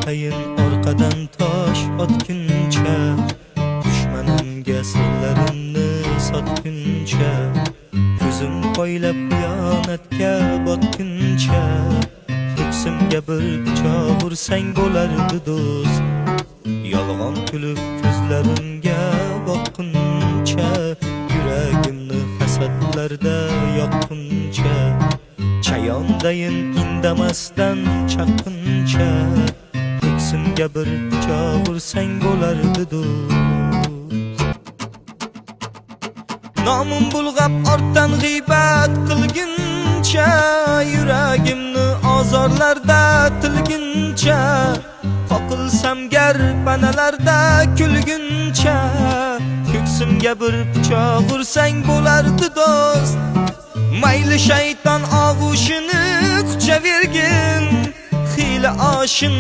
atayin orqadan tosh otguncha, dushmanimga sirlarimni sotguncha, ko'zim poylab xiyonatga botguncha, ko'ksimga bir pichoq ursang bo'lardi do'st. Yolg'on kulib ko'zlarimga boqquncha, yuragimni hasadlarda yoqquncha, chayondayin indamasdan chaqquncha, ko'ksimga bir pichoq ursang bo'lardi do'st. Nomim bulg'ab ortdan g'iybat qilguncha, yuragimni ozorlarda tilguncha, qoqilsam gar panalarda kulguncha, ko'ksimga bir pichoq ursang bo'lardi do'st. Mayli shayton og'ushini quchavergin, xiyla oshin